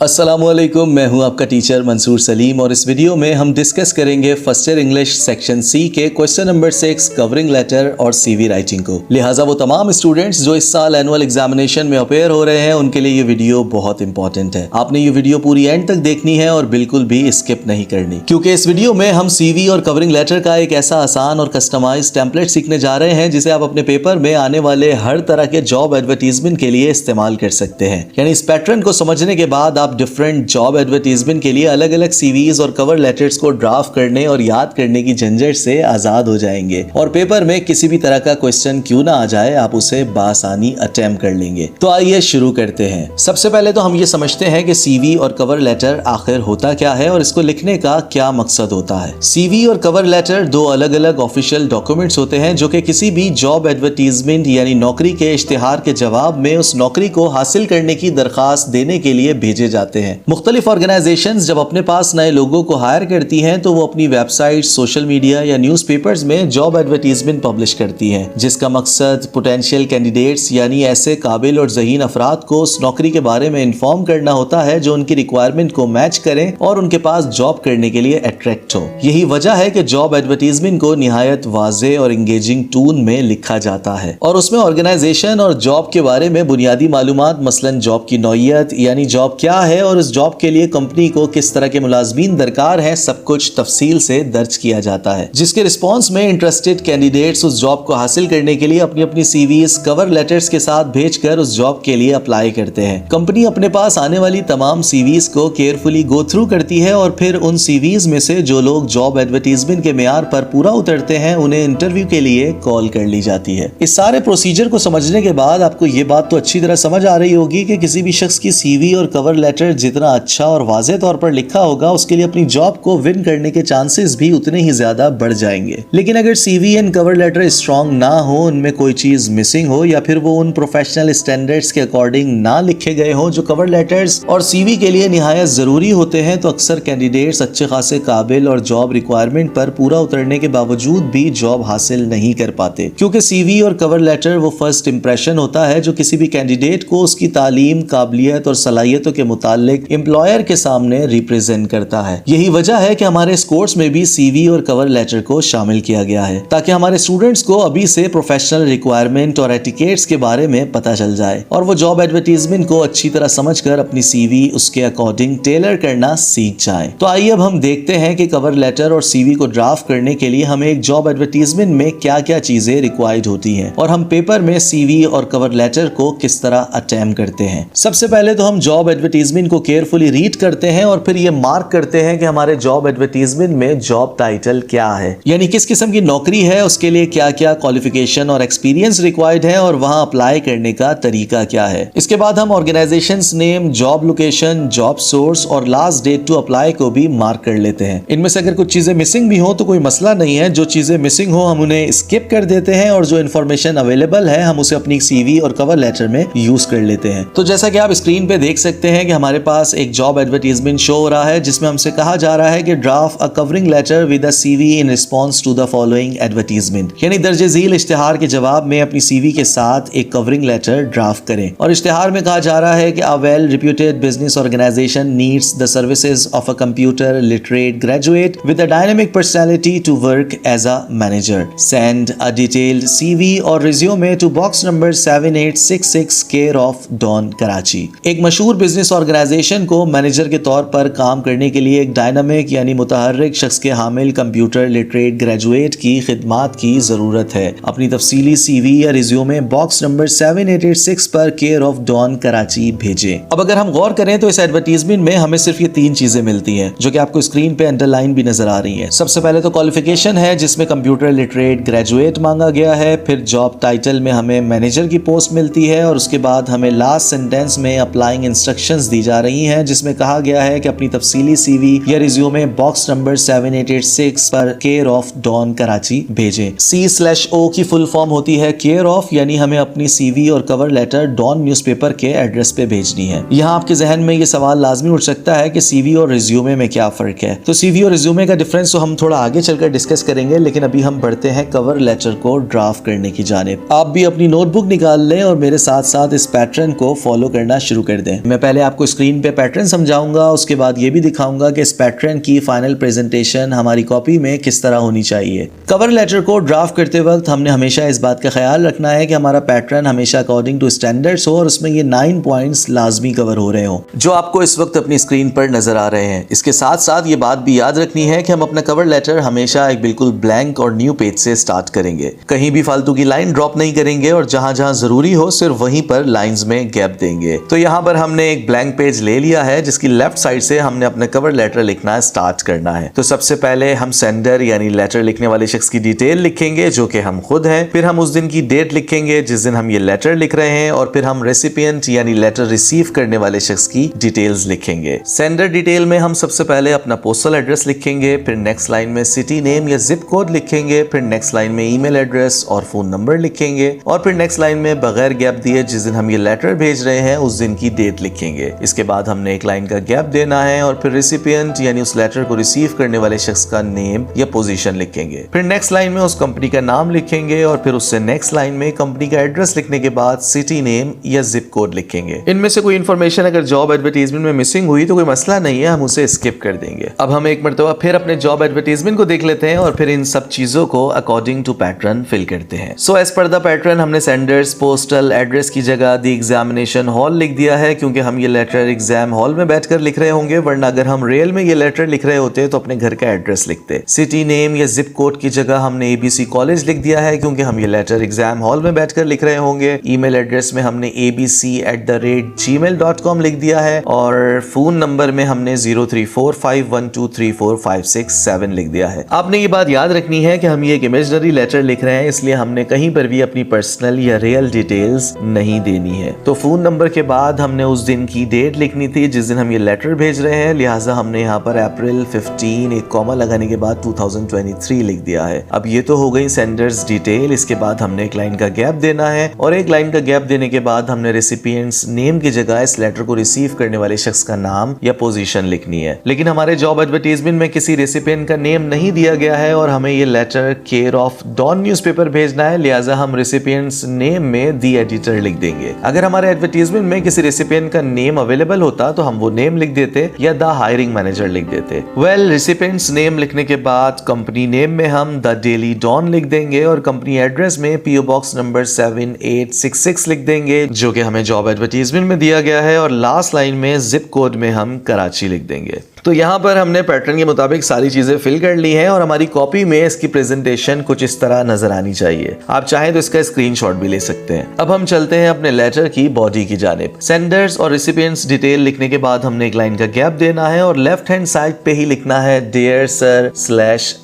अस्सलामुअलैकुम, मैं हूं आपका टीचर मंसूर सलीम और इस वीडियो में हम डिस्कस करेंगे first year English section C के क्वेश्चन नंबर 6 कवरिंग लेटर और सीवी राइटिंग को। लिहाजा वो तमाम स्टूडेंट्स जो इस साल एनुअल एग्जामिनेशन में अपेयर हो रहे हैं उनके लिए ये वीडियो बहुत इंपॉर्टेंट है। आपने ये वीडियो पूरी एंड तक देखनी है और बिल्कुल भी स्किप नहीं करनी, क्योंकि इस वीडियो में हम सीवी और कवरिंग लेटर का एक ऐसा आसान और कस्टमाइज्ड टेम्पलेट सीखने जा रहे हैं जिसे आप अपने पेपर में आने वाले हर तरह के जॉब एडवर्टीजमेंट के लिए इस्तेमाल कर सकते हैं। यानी इस पैटर्न को समझने के बाद आप डिफरेंट जॉब एडवर्टीजमेंट के लिए अलग अलग सीवीज और कवर लेटर्स को ड्राफ्ट करने और याद करने की झंझट से आजाद हो जाएंगे और पेपर में किसी भी तरह का क्वेश्चन क्यों ना आ जाए आप उसे बासानी अटेम्प्ट कर लेंगे। तो आइए शुरू करते हैं। सबसे पहले तो हम ये समझते हैं कि सीवी और कवर लेटर आखिर होता क्या है और इसको लिखने का क्या मकसद होता है। सीवी और कवर लेटर दो अलग अलग ऑफिशियल डॉक्यूमेंट्स होते हैं जो कि किसी भी जॉब एडवर्टीजमेंट यानी नौकरी के इश्तिहार के जवाब में उस नौकरी को हासिल करने की दरखास्त देने के लिए भेजे जाते हैं। मुख्तलिफ ऑर्गेनाइजेशंस जब अपने पास नए लोगों को हायर करती हैं तो वो अपनी वेबसाइट, सोशल मीडिया या न्यूज़पेपर्स में जॉब एडवर्टीजमेंट पब्लिश करती हैं, जिसका मकसद पोटेंशियल कैंडिडेट्स यानी ऐसे काबिल और ज़हीन अफराद को उस नौकरी के बारे में इन्फॉर्म करना होता है जो उनकी रिक्वायरमेंट को मैच करें और उनके पास जॉब करने के लिए अट्रैक्ट हो। यही वजह है कि जॉब एडवर्टीजमेंट को निहायत वाज़े और इंगेजिंग टून में लिखा जाता है और उसमें ऑर्गेनाइजेशन और जॉब के बारे में बुनियादी मालूमात, मसलन जॉब की नौइयत यानी जॉब क्या है और उस जॉब के लिए कंपनी को किस तरह के मुलाजमीन दरकार हैं, सब कुछ तफसील से दर्ज किया जाता है, जिसके रिस्पॉन्स में इंटरेस्टेड कैंडिडेट्स उस जॉब को हासिल करने के लिए अपनी अपनी सीवीज कवर लेटर्स के साथ भेजकर उस जॉब के लिए अप्लाई करते हैं। कंपनी अपने पास आने वाली तमाम सीवीज को केयरफुली गो थ्रू करती है और फिर उन सीवीज में से जो लोग जॉब एडवर्टीजमेंट के मेयार पर पूरा उतरते हैं उन्हें इंटरव्यू के लिए कॉल कर ली जाती है। इस सारे प्रोसीजर को समझने के बाद आपको ये बात तो अच्छी तरह समझ आ रही होगी कि किसी भी शख्स की सीवी और कवर लेटर जितना अच्छा और वाज़े तौर पर लिखा होगा उसके लिए अपनी जॉब को विन करने के चांसेस भी उतने ही ज्यादा बढ़ जाएंगे। लेकिन अगर CV and cover letter strong ना हो, उनमें कोई चीज मिसिंग हो या फिर वो उन प्रोफेशनल स्टैंडर्ड्स के अकॉर्डिंग ना लिखे गए हो जो कवर लेटर्स और सीवी के लिए निहायत जरूरी होते हैं, तो अक्सर कैंडिडेट्स अच्छे खासे काबिल और जॉब रिक्वायरमेंट पर पूरा उतरने के बावजूद भी जॉब हासिल नहीं कर पाते, क्योंकि सीवी और कवर लेटर वो फर्स्ट इंप्रेशन होता है जो किसी भी कैंडिडेट को उसकी तालीम, काबिलियत और सलाहियतों के मुतालिक एम्प्लॉयर के सामने रिप्रेजेंट करता है। यही वजह है कि हमारे इस कोर्स में भी सीवी और कवर लेटर को शामिल किया गया है ताकि हमारे स्टूडेंट्स को अभी से प्रोफेशनल रिक्वायरमेंट और एटिकेट्स के बारे में पता चल जाए और वो जॉब एडवर्टीजमेंट को अच्छी तरह समझकर अपनी सीवी उसके अकॉर्डिंग टेलर करना सीख जाए। तो आइए अब हम देखते हैं कि कवर लेटर और सीवी को ड्राफ्ट करने के लिए हमें एक जॉब एडवर्टीजमेंट में क्या क्या चीजें रिक्वायर्ड होती हैं और हम पेपर में सीवी और कवर लेटर को किस तरह अटेम्प्ट करते हैं। सबसे पहले तो हम जॉब एडवर्टीजमेंट को केयरफुली रीड करते हैं और फिर ये मार्क करते हैं कि हमारे जॉब एडवर्टीजमेंट में जॉब टाइटल क्या है, यानी किस किस्म की नौकरी है, उसके लिए क्या क्या क्वालिफिकेशन और एक्सपीरियंस रिक्वायर्ड है और वहां अप्लाई करने का तरीका क्या है। इसके बाद हम organisations name, job location, job source और लास्ट डेट टू अप्लाई को भी मार्क कर लेते हैं। इनमें से अगर कुछ चीजें मिसिंग भी हो तो कोई मसला नहीं है, जो चीजें मिसिंग हो हम उन्हें स्किप कर देते हैं और जो इन्फॉर्मेशन अवेलेबल है हम उसे अपनी सीवी और कवर लेटर में यूज कर लेते हैं। तो जैसा कि आप स्क्रीन पे देख सकते हैं कि हमारे पास एक जॉब एडवर्टीजमेंट शो हो रहा है जिसमें हमसे कहा जा रहा है कि draft a covering letter with a CV in response to the following advertisement, यानी दर्जे झील इश्तिहार के जवाब में अपनी सीवी के साथ एक कवरिंग लेटर ड्राफ्ट करें। और इश्तिहार में कहा जा रहा है कि a well reputed business organization needs the services of a computer literate graduate with a dynamic personality to work as a manager. Send a detailed CV or resume to box number 7866 care of Dawn Karachi. एक मशहूर business organisation को manager के तौर पर काम करने के लिए एक डायनामिक यानी मुतहर्रिक शख्स के हामिल कंप्यूटर लिटरेट ग्रेजुएट की खिदमात की जरूरत है। अपनी तफसीली सीवी या रिज्यूमे बॉक्स नंबर 7886 पर केयर ऑफ डॉन कराची भेजें। अब अगर हम गौर करें तो इस एडवर्टीजमेंट में हमें सिर्फ ये तीन चीजें मिलती हैं जो कि आपको स्क्रीन पे अंडरलाइन भी नजर आ रही हैं। सबसे पहले तो क्वालिफिकेशन है जिसमें कंप्यूटर लिटरेट ग्रेजुएट मांगा गया है, फिर जॉब टाइटल में हमें मैनेजर की पोस्ट मिलती है और उसके बाद हमें लास्ट सेंटेंस में अप्लाइंग इंस्ट्रक्शंस दी जा रही हैं जिसमें कहा गया है कि अपनी तफसीली सीवी या रिज्यूमे बॉक्स नंबर 7886 पर केयर ऑफ डॉन कराची भेजें। C/O की फुल फॉर्म होती है केयर ऑफ, यानी हमें अपनी सीवी और कवर लेटर डॉन न्यूज़पेपर के एड्रेस पे भेजनी है। यहाँ आपके जहन में ये सवाल लाजमी उठ सकता है कि सीवी और रिज्यूमे में क्या फर्क है। तो सीवी और रिज्यूमे का डिफरेंस तो हम थोड़ा आगे चलकर डिस्कस करेंगे, लेकिन अभी हम बढ़ते हैं कवर लेटर को ड्राफ्ट करने की जानिब। आप भी अपनी नोटबुक निकाल लें और मेरे साथ साथ इस पैटर्न को फॉलो करना शुरू कर दें। मैं पहले आपको स्क्रीन पे पैटर्न समझाऊंगा, उसके बाद ये भी दिखाऊंगा कि इस पैटर्न की फाइनल प्रेजेंटेशन हमारी कॉपी में किस तरह होनी चाहिए। कवर लेटर को ड्राफ्ट करते वक्त हमने हमेशा इस बात का ख्याल रखना है कि हमारा पैटर्न हमेशा अकॉर्डिंग टू स्टैंडर्ड्स हो और उसमें ये 9 पॉइंट्स लाजमी कवर हो रहे हो जो आपको इस वक्त अपनी स्क्रीन पर नजर आ रहे हैं। इसके साथ साथ ये बात भी याद रखनी है कि हम अपना कवर लेटर हमेशा एक बिल्कुल ब्लैंक और न्यू पेज से स्टार्ट करेंगे, कहीं भी फालतू की लाइन ड्रॉप नहीं करेंगे और जहां जहां जरूरी हो सिर्फ वहीं पर लाइंस में गैप देंगे। तो यहाँ पर हमने एक ब्लैंक पेज ले लिया है जिसकी लेफ्ट साइड से हमने अपना कवर लेटर लिखना स्टार्ट करना है। तो सबसे पहले हम सेंडर यानी लेटर लिखने वाले शख्स की डिटेल लिखेंगे जो कि हम खुद हैं, फिर हम उस दिन की डेट लिखेंगे जिस दिन हम ये लेटर लिख रहे हैं, और फिर हम रेसिपिएंट यानी लेटर रिसीव करने वाले शख्स की डिटेल्स लिखेंगे। सेंडर डिटेल में हम सबसे पहले अपना पोस्टल एड्रेस लिखेंगे, फिर नेक्स्ट लाइन में सिटी नेम या जिप कोड लिखेंगे, फिर नेक्स्ट लाइन में ईमेल एड्रेस और फोन नंबर लिखेंगे, और फिर नेक्स्ट लाइन में बगैर गैप दिए जिस दिन हम ये लेटर भेज रहे हैं उस दिन की डेट लिखेंगे। इसके बाद हमने एक लाइन का गैप देना है और फिर रेसिपिएंट यानी उस लेटर को रिसीव करने वाले शख्स का नेम या पोजीशन लिखेंगे। फिर नेक्स्ट लाइन में उस कंपनी का नाम लिखेंगे और फिर उससे नेक्स्ट लाइन में कंपनी का एड्रेस लिखने के बाद सिटी नेम या जिप कोड लिखेंगे। इनमें से कोई इन्फॉर्मेशन अगर जॉब एडवर्टाइजमेंट में मिसिंग हुई तो कोई मसला नहीं है, हम उसे स्किप कर देंगे। अब हम एक मरतबा फिर अपने जॉब एडवर्टाइजमेंट को देख लेते हैं और फिर इन सब चीजों को अकॉर्डिंग टू पैटर्न फिल करते हैं। So as per the pattern हमने सेंडर्स पोस्टल एड्रेस की जगह दी एग्जामिनेशन हॉल लिख दिया है क्योंकि हम ये लेटर एग्जाम हॉल में बैठकर लिख रहे होंगे, वरना अगर हम रियल में ये लेटर लिख रहे होते तो अपने घर का एड्रेस लिखते। सिटी नेम या जिप कोड की जगह हमने ABC कॉलेज लिख दिया है क्योंकि हम ये लेटर एग्जाम हॉल में बैठकर लिख रहे होंगे। ईमेल एड्रेस में हमने abc@gmail.com लिख दिया है और फोन नंबर में हमने 0345123456 लिख दिया है। आपने ये बात याद रखनी है कि हम ये एक इमेजिनरी लेटर लिख रहे हैं, इसलिए हमने कहीं पर भी अपनी पर्सनल या रियल डिटेल्स नहीं देनी है। तो फोन नंबर के बाद हमने उस दिन की डेट लिखनी थी जिस दिन हम ये लेटर भेज रहे हैं, लिहाजा हमने यहाँ पर अप्रैल 15 एक कॉमा लगाने के बाद 2023 लिख दिया है। अब ये तो हो गई सेंडर्स डिटेल। इसके बाद हमने एक लाइन का गैप देना है और एक लाइन का गैप देने के बाद हमने रेसिपिएंट्स नेम की जगह इस लेटर को रिसीव करने वाले शख्स का नाम या पोजीशन लिखनी है। लेकिन हमारे जॉब एडवर्टाइजमेंट में किसी रेसिपिएंट का नेम नहीं दिया गया है और हमें ये letter care of Dawn newspaper भेजना है, लिहाजा हम रेसिपिएंट्स नेम में दी एडिटर लिख देंगे। अगर हमारे एडवर्टाइजमेंट में किसी रेसिपिएंट का नेम अवेलेबल होता तो हम वो नेम लिख देते या द हायरिंग मैनेजर लिख देते। वेल, रेसिपिएंट्स नेम लिखने के बाद कंपनी नेम में हम द डेली डॉन लिख देंगे और कंपनी एड्रेस में PO बॉक्स नंबर 7866 लिख देंगे जो कि हमें जॉब एडवर्टाइजमेंट में दिया गया है, और लास्ट लाइन में जिप कोड में हम कराची लिख देंगे। तो यहाँ पर हमने पैटर्न के मुताबिक सारी चीजें फिल कर ली हैं और हमारी कॉपी में इसकी प्रेजेंटेशन कुछ इस तरह नजर आनी चाहिए। आप चाहें तो इसका स्क्रीनशॉट भी ले सकते हैं। अब हम चलते हैं अपने लेटर की बॉडी की जानिब। सेंडर्स और रेसिपिएंट्स डिटेल लिखने के बाद हमने एक लाइन का गैप देना है और लेफ्ट हैंड साइड पे ही लिखना है डियर सर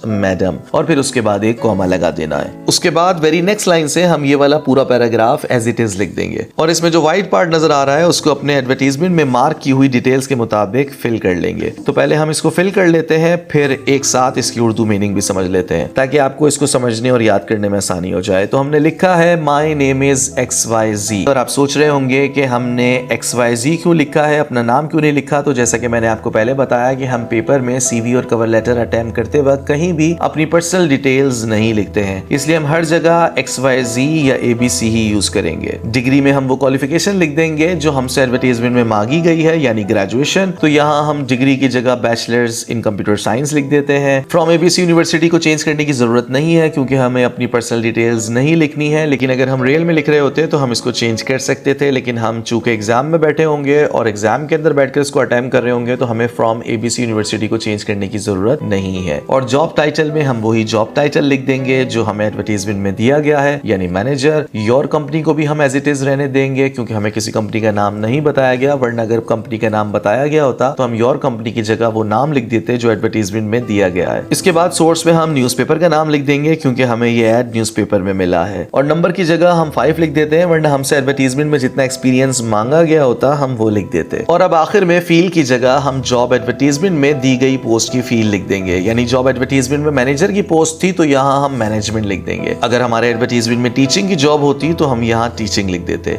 / मैडम और फिर उसके बाद एक कॉमा लगा देना है। उसके बाद वेरी नेक्स्ट लाइन से हम ये वाला पूरा पैराग्राफ एज इट इज लिख देंगे और इसमें जो व्हाइट पार्ट नजर आ रहा है उसको अपने एडवर्टाइजमेंट में मार्क की हुई डिटेल्स के मुताबिक फिल कर लेंगे। तो पहले हम इसको फिल कर लेते हैं, फिर एक साथ इसकी उर्दू मीनिंग भी समझ लेते हैं ताकि आपको इसको समझने और याद करने में आसानी हो जाए। तो हमने लिखा है माय नेम इज XYZ और आप सोच रहे होंगे कि हमने XYZ क्यों लिखा है, अपना नाम क्यों नहीं लिखा। तो जैसा कि मैंने आपको पहले बताया कि हम पेपर में CV और कवर लेटर अटेम्प्ट करते वक्त कहीं भी अपनी पर्सनल डिटेल्स नहीं लिखते हैं, इसलिए हम हर जगह XYZ या ABC ही यूज करेंगे। डिग्री में हम वो क्वालिफिकेशन लिख देंगे जो हमसे एडवर्टाइजमेंट में मांगी गई है यानी ग्रेजुएशन। तो यहाँ हम डिग्री की जगह बैचलर्स इन कंप्यूटर साइंस लिख देते हैं। फ्रॉम ABC यूनिवर्सिटी को चेंज करने की जरूरत नहीं है क्योंकि हमें अपनी पर्सनल डिटेल्स नहीं लिखनी है, लेकिन अगर हम रियल में लिख रहे होते तो हम इसको चेंज कर सकते थे, लेकिन हम चूंकि एग्जाम में बैठे होंगे और एग्जाम के अंदर बैठकर इसको अटेम्प्ट कर रहे होंगे तो हमें फ्रॉम ABC यूनिवर्सिटी को चेंज करने की जरूरत नहीं है। और जॉब टाइटल में हम वही जॉब टाइटल लिख देंगे जो हमें एडवर्टाइजमेंट में दिया गया है यानी मैनेजर। योर कंपनी को भी हम एज इट इज रहने देंगे क्योंकि हमें किसी कंपनी का नाम नहीं बताया गया, वरना अगर कंपनी का नाम बताया गया होता तो हम योर कंपनी की जगह वो नाम लिख देते जो एडवर्टाइजमेंट में दिया गया है। इसके बाद सोर्स में हम न्यूज़पेपर का नाम लिख देंगे क्योंकि हमें ये ऐड न्यूज़पेपर में मिला है, और नंबर की जगह हम 5 लिख देते हैं, वरना हमसे एडवर्टाइजमेंट में जितना एक्सपीरियंस मांगा गया होता हम वो लिख देते। और अब आखिर में फील्ड की जगह हम जॉब एडवर्टाइजमेंट में दी गई पोस्ट की फील्ड लिख देंगे, यानी जॉब एडवर्टाइजमेंट में मैनेजर की पोस्ट थी तो यहाँ हम मैनेजमेंट लिख देंगे। अगर हमारे एडवर्टाइजमेंट में टीचिंग की जॉब होती तो हम यहाँ टीचिंग लिख देते।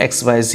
XYZ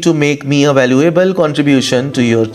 to make me a valuable contribution to your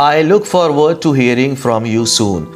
I look forward to hearing from you soon.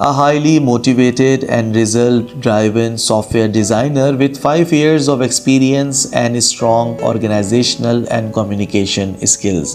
A highly motivated and result driven software designer with 5 years of experience and strong organizational and communication skills.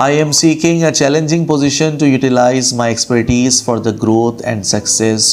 I am seeking a challenging position to utilize my expertise for the growth and success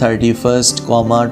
31,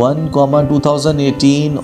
1, 2018